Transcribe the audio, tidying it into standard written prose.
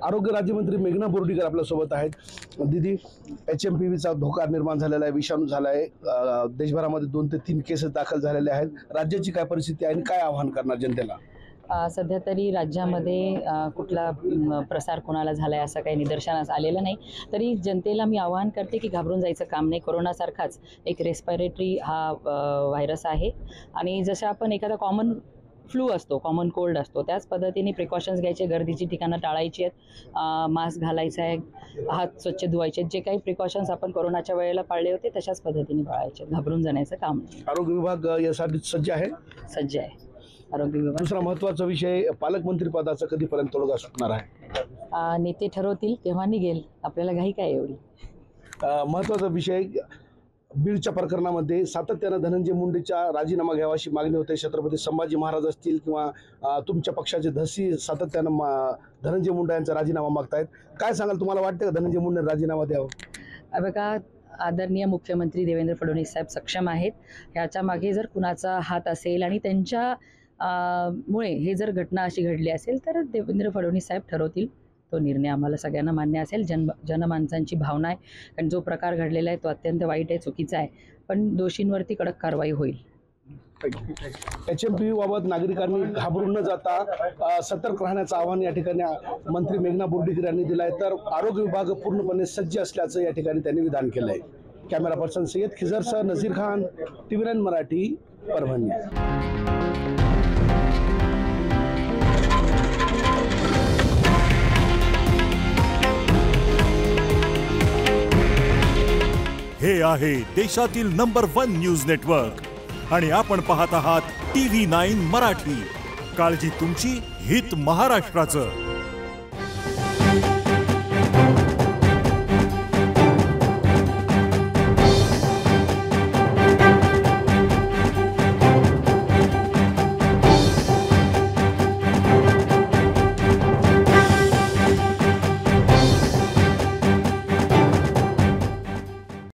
आरोग्य राज्यमंत्री मेघना बोर्डीकर आपल्या सोबत आहेत। दीदी, HMPVचा धोका निर्माण झालेला आहे, विषाणू झाला आहे, देशभरामध्ये 2 ते 3 केसेस दाखल झालेले आहेत। राज्याची काय परिस्थिती आहे आणि काय आव्हान करणार जनतेला? सध्या तरी राज्यामध्ये कुठला प्रसार कोणाला झालाय असं काही निदर्शनास आलेलं नाही। तरी जनतेला मी आवाहन करते की घाबरून जायचं काम नाही। कोरोनासारखाच एक रेस्पिरेटरी हा व्हायरस आहे आणि जसं आपण एखादा कॉमन फ्लू असतो, कॉमन कोल्ड असतो, त्याच पद्धतीने प्रिकॉशन्स घ्यायचे, गर्दीची ठिकाणं टाळायची आहेत, मास्क घालायचा आहे, हात स्वच्छ धुवायचे, जे काही प्रिकॉशन्स आपण कोरोनाच्या वेळेला पाळले होते तशाच पद्धतीने पाळायचे। घाबरून जाण्याचं काम नाही। आरोग्य विभाग यासाठी सज्ज आहे? सज्ज आहे आरोग्य विभाग। दुसरा महत्त्वाचा विषय, पालकमंत्री पदाचा कधीपर्यंत तोडगा सुटणार आहे? नेते ठरवतील तेव्हा निघेल, आपल्याला घाई काय एवढी। महत्त्वाचा विषय, बीडच्या प्रकरणामध्ये सातत्यानं धनंजय मुंडेचा राजीनामा घ्यावा अशी मागणी होते। छत्रपती संभाजी महाराज असतील किंवा तुमच्या पक्षाचे धसी सातत्यानं धनंजय मुंडे यांचा राजीनामा मागतायत। काय सांगाल, तुम्हाला वाटतं का धनंजय मुंडे राजीनामा द्यावा? बघा, आदरणीय मुख्यमंत्री देवेंद्र फडणवीस साहेब सक्षम आहेत। ह्याच्या मागे जर कुणाचा हात असेल आणि त्यांच्या मुळे हे जर घटना अशी घडली असेल तर देवेंद्र फडणवीस साहेब ठरवतील तो निर्णय। आम्हाला सगळ्यांना मान्य असेल, जनमानसांची भावना आहे, कारण जो प्रकार घडलेला आहे तो अत्यंत वाईट आहे, चुकीचा आहे, पण दोषींवरती कडक कारवाई होईल। HMPV बाबत नागरिकांनी घाबरून न जाता सतर्क राहण्याचं आवाहन या ठिकाणी मंत्री मेघना बोर्डीकर यांनी दिलं आहे। तर आरोग्य विभाग पूर्णपणे सज्ज असल्याचं या ठिकाणी त्यांनी विधान केलं आहे। कॅमेरा पर्सन सय्यद खिजरसह नझीर खान, TV9 मराठी, परभणी। हे आहे देशातील नंबर 1 न्यूज नेटवर्क आणि आपण पाहत आहात TV9 मराठी। काळजी तुमची, हित महाराष्ट्राचं।